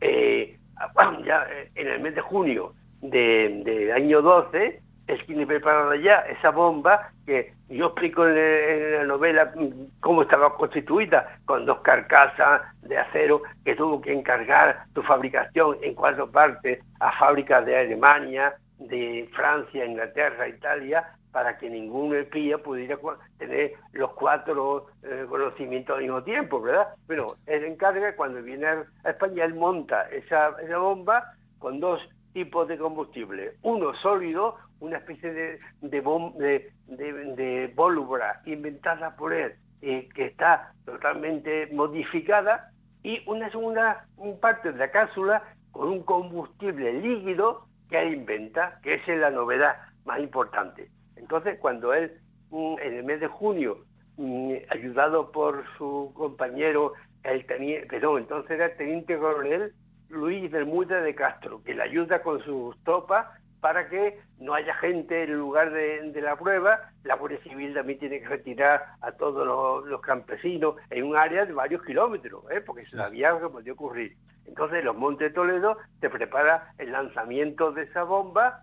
Ya en el mes de junio del año 12 es quien preparaba ya esa bomba que yo explico en la novela cómo estaba constituida, con 2 carcasas de acero que tuvo que encargar su fabricación en 4 partes a fábricas de Alemania, de Francia, Inglaterra, Italia, para que ningún espía pudiera tener los 4 conocimientos al mismo tiempo, ¿verdad? Bueno, él encarga, cuando viene a España, él monta esa bomba con 2 tipos de combustible. Uno sólido, una especie de pólvora inventada por él, que está totalmente modificada, y una segunda parte de la cápsula con un combustible líquido que él inventa, que esa es la novedad más importante. Entonces, cuando él, en el mes de junio, ayudado por su compañero, entonces era el teniente coronel Luis Bermúdez de Castro, que le ayuda con sus tropas para que no haya gente en el lugar de la prueba. La Guardia Civil también tiene que retirar a todos los campesinos en un área de varios kilómetros, porque se sabía que podía ocurrir. Entonces, en los Montes de Toledo se prepara el lanzamiento de esa bomba,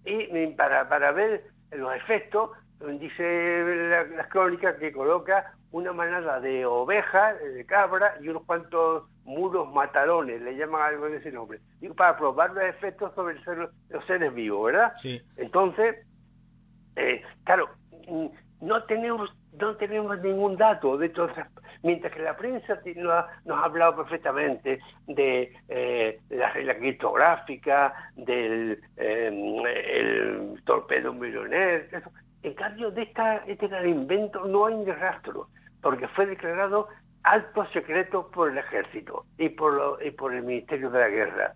y para ver los efectos, dice las crónicas que coloca una manada de ovejas, de cabra y unos cuantos muros matarones, le llaman algo de ese nombre, digo, para probar los efectos sobre los seres vivos, ¿verdad? Sí. Entonces, claro, no tenemos ningún dato de todo eso, mientras que la prensa nos ha hablado perfectamente de la regla criptográfica, del el torpedo Mironer. En cambio, de este gran invento no hay ni rastro, porque fue declarado alto secreto por el ejército y por el Ministerio de la Guerra.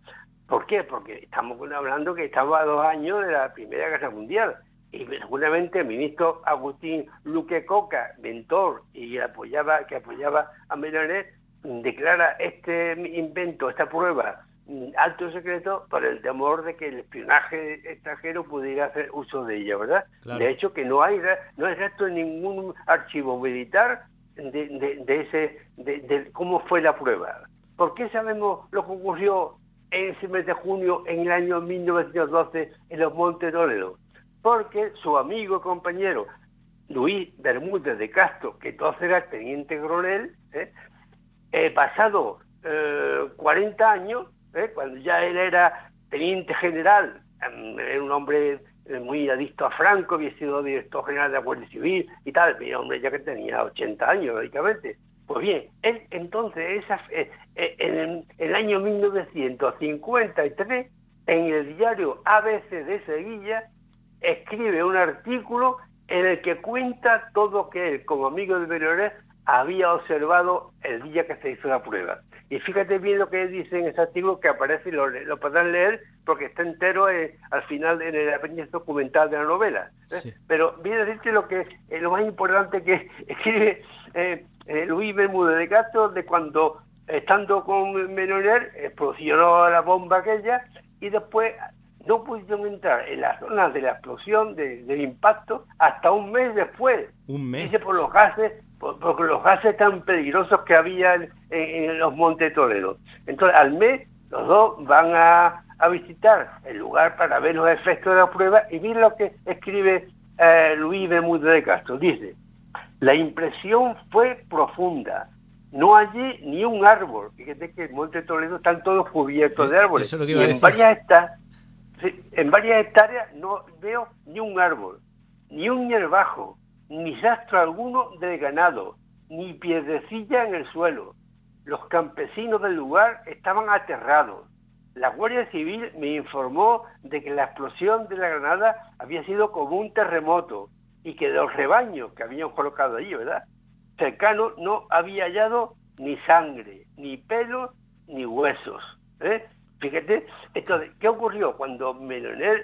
¿Por qué? Porque estamos hablando que estamos a 2 años de la Primera Guerra Mundial, y seguramente el ministro Agustín Luque Coca, mentor y que apoyaba a Mironer, declara este invento, esta prueba, alto secreto, por el temor de que el espionaje extranjero pudiera hacer uso de ella, ¿verdad? Claro. De hecho, que no hay rastro en ningún archivo militar de cómo fue la prueba. ¿Por qué sabemos lo que ocurrió en ese mes de junio en el año 1912 en los Montes de Toledo? Porque su amigo y compañero Luis Bermúdez de Castro, que entonces era teniente coronel, pasado 40 años, cuando ya él era teniente general, era un hombre muy adicto a Franco, había sido director general de la Guardia Civil y tal, pero hombre ya que tenía 80 años, lógicamente. Pues bien, él entonces, en el año 1953, en el diario ABC de Sevilla, escribe un artículo en el que cuenta todo que él, como amigo de Mironer, había observado el día que se hizo la prueba. Y fíjate bien lo que dice en ese artículo que aparece, y lo podrán leer porque está entero al final en el apéndice documental de la novela. Sí. Pero viene a decirte lo más importante que escribe Luis Bermúdez de Castro, de cuando, estando con Melonier, explosionó la bomba aquella y después no pudieron entrar en las zonas de la explosión, del impacto, hasta un mes después. ¿Un mes? Dice por los gases, porque los gases tan peligrosos que había en los Montes Toledo. Entonces, al mes, los dos van a visitar el lugar para ver los efectos de la prueba, y mira lo que escribe Luis Bermúdez de Castro. Dice: la impresión fue profunda. No hallé ni un árbol. Fíjate que el Monte Toledo están todos cubiertos de árboles. Eso es lo que y iba a decir. en varias hectáreas no veo ni un árbol, ni un hierbajo, ni rastro alguno de ganado, ni piedrecilla en el suelo. Los campesinos del lugar estaban aterrados. La Guardia Civil me informó de que la explosión de la granada había sido como un terremoto y que de los rebaños que habían colocado allí, ¿verdad?, cercano, no había hallado ni sangre, ni pelo, ni huesos. Fíjate, entonces, ¿qué ocurrió? Cuando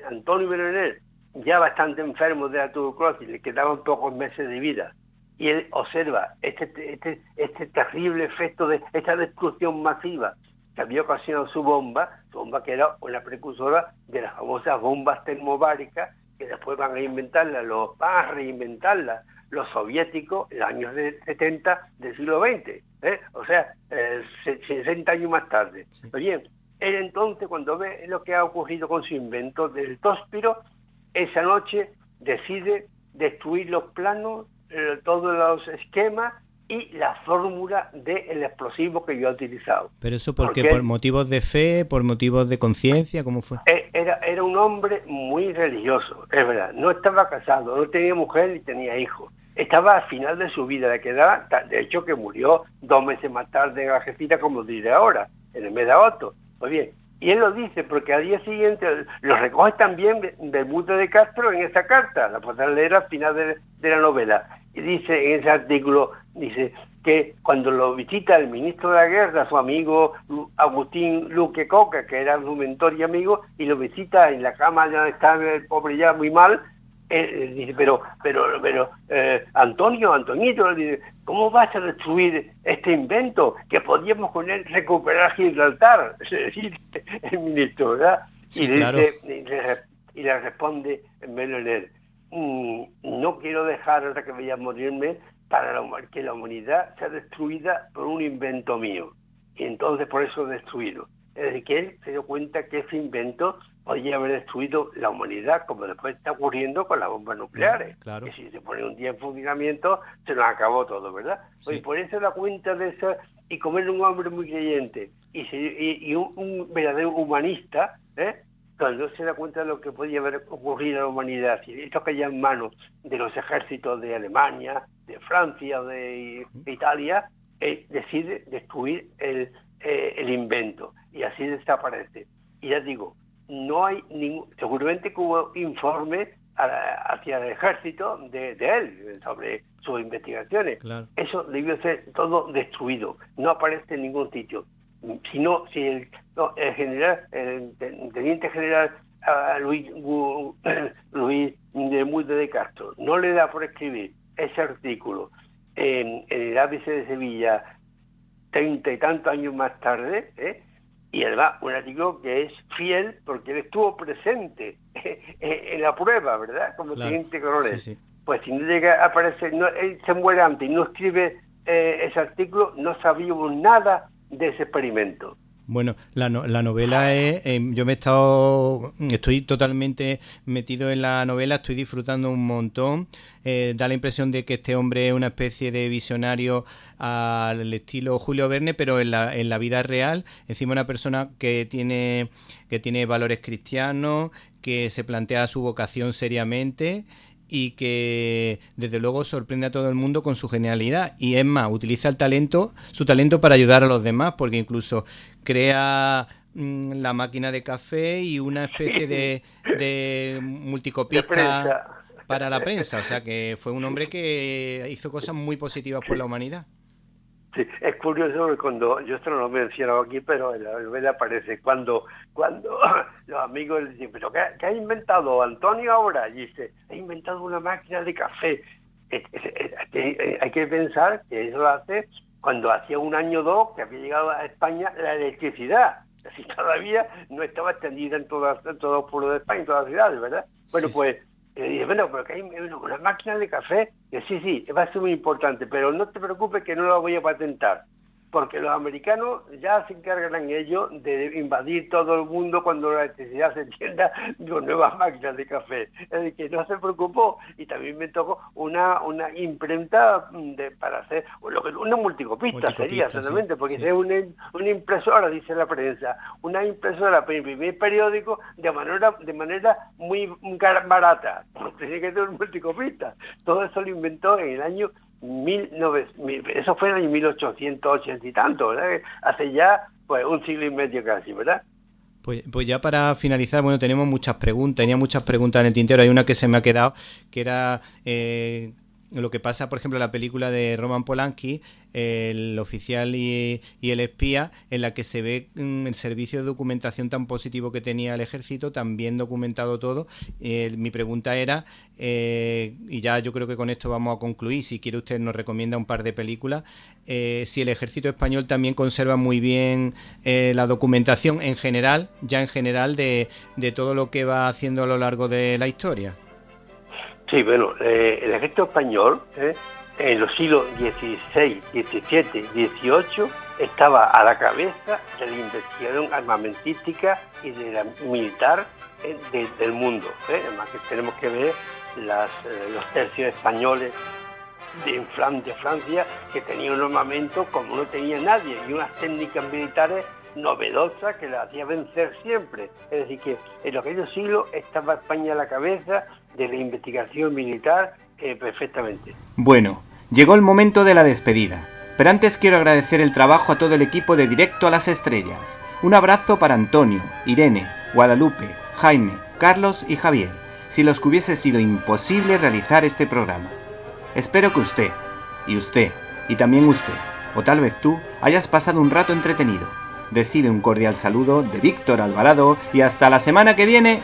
Antonio Melonier, ya bastante enfermo de la tuberculosis, le quedaban pocos meses de vida, y él observa este terrible efecto de esta destrucción masiva que había ocasionado su bomba que era una precursora de las famosas bombas termobáricas, que después van a reinventarla los soviéticos en los años 70 del siglo XX, o sea, 60 años más tarde. Sí. Oye, él entonces, cuando ve lo que ha ocurrido con su invento del tóspiro, esa noche decide destruir los planos, todos los esquemas y la fórmula del explosivo que yo he utilizado. ¿Pero eso por qué? ¿Por motivos de fe? ¿Por motivos de conciencia? ¿Cómo fue? Era un hombre muy religioso, es verdad. No estaba casado, no tenía mujer ni tenía hijos. Estaba al final de su vida, le quedaba, de hecho que murió 2 meses más tarde en Algeciras, como diré ahora, en el mes de agosto. Pues bien, y él lo dice porque al día siguiente lo recoge también Bermúdez de Castro en esa carta, la podrán leer al final de la novela. Y dice en ese artículo, dice que cuando lo visita el ministro de la Guerra, su amigo Agustín Luque Coca, que era su mentor y amigo, y lo visita en la cama donde está el pobre ya muy mal, dice, pero Antonito, dice, ¿cómo vas a destruir este invento que podíamos con él recuperar Gibraltar? Es decir, el ministro, ¿verdad? Sí, y claro. Y le responde Melonier: no quiero dejar hasta que vaya a morirme para que la humanidad sea destruida por un invento mío. Y entonces por eso destruido. Es decir, que él se dio cuenta que ese invento podía haber destruido la humanidad, como después está ocurriendo con las bombas nucleares. Claro. Que si se pone un día en funcionamiento, se nos acabó todo, ¿verdad? Sí. Y por eso da cuenta de eso, y como era un hombre muy creyente, y un verdadero humanista, cuando se da cuenta de lo que podía haber ocurrido a la humanidad, si esto caía en manos de los ejércitos de Alemania, de Francia, de Italia, decide destruir el invento, y así desaparece. Y ya digo, no hay seguramente que hubo informes hacia el ejército de él sobre sus investigaciones. Claro. Eso debió ser todo destruido, no aparece en ningún sitio. Si el teniente general Luis Bermúdez de Castro no le da por escribir ese artículo en el ABC de Sevilla 30 y tantos años más tarde, y además un artículo que es fiel porque él estuvo presente en la prueba, ¿verdad?, como teniente coronel. Sí, sí. Pues si no llega a aparecer, él se muere antes y no escribe ese artículo, no sabíamos nada de ese experimento. Bueno, la novela es... yo estoy totalmente metido en la novela, estoy disfrutando un montón. Da la impresión de que este hombre es una especie de visionario al estilo Julio Verne, pero en la vida real. Encima una persona que tiene valores cristianos, que se plantea su vocación seriamente y que desde luego sorprende a todo el mundo con su genialidad, y es más, utiliza su talento para ayudar a los demás, porque incluso crea la máquina de café y una especie de multicopista para la prensa, o sea que fue un hombre que hizo cosas muy positivas por la humanidad. Sí, es curioso que cuando, yo esto no lo he mencionado aquí, pero en la novela aparece, cuando los amigos le dicen, ¿pero qué ha inventado Antonio ahora? Y dice, he inventado una máquina de café. Hay que pensar que eso lo hace cuando hacía 1 año o 2 que había llegado a España la electricidad. Así todavía no estaba extendida en todos los pueblos de España, en todas las ciudades, ¿verdad? Bueno, sí. Pues dije, bueno, pero que hay una máquina de café, que sí, va a ser muy importante, pero no te preocupes que no la voy a patentar, porque los americanos ya se encargarán ellos de invadir todo el mundo cuando la electricidad se tienda con nuevas máquinas de café. Es decir, que no se preocupó, y también me tocó una imprenta para hacer una multicopista sería solamente, sí, porque sí. Es una impresora, dice la prensa, una impresora para imprimir periódicos de manera muy barata. Tiene que ser un multicopista. Todo eso lo inventó en el año 1900, eso fue en el año 1880 y tanto, ¿verdad? Hace ya pues 1 siglo y medio casi, ¿verdad? Pues ya para finalizar, bueno, tenía muchas preguntas en el tintero. Hay una que se me ha quedado, que era lo que pasa, por ejemplo, en la película de Roman Polanski, El oficial y el espía, en la que se ve el servicio de documentación tan positivo que tenía el ejército, tan bien documentado todo. Mi pregunta era, y ya yo creo que con esto vamos a concluir, si quiere usted nos recomienda un par de películas, si el ejército español también conserva muy bien la documentación en general de todo lo que va haciendo a lo largo de la historia. Sí, bueno, el ejército español en los siglos XVI, XVII, XVIII estaba a la cabeza de la investigación armamentística y de la militar del mundo. Además que tenemos que ver los tercios españoles de Francia, que tenían un armamento como no tenía nadie y unas técnicas militares novedosas que la hacía vencer siempre. Es decir, que en aquellos siglos estaba España a la cabeza de la investigación militar perfectamente. Bueno, llegó el momento de la despedida, pero antes quiero agradecer el trabajo a todo el equipo de Directo a las Estrellas. Un abrazo para Antonio, Irene, Guadalupe, Jaime, Carlos y Javier, sin los que hubiese sido imposible realizar este programa. Espero que usted, y también usted, o tal vez tú, hayas pasado un rato entretenido. Recibe un cordial saludo de Víctor Alvarado y hasta la semana que viene.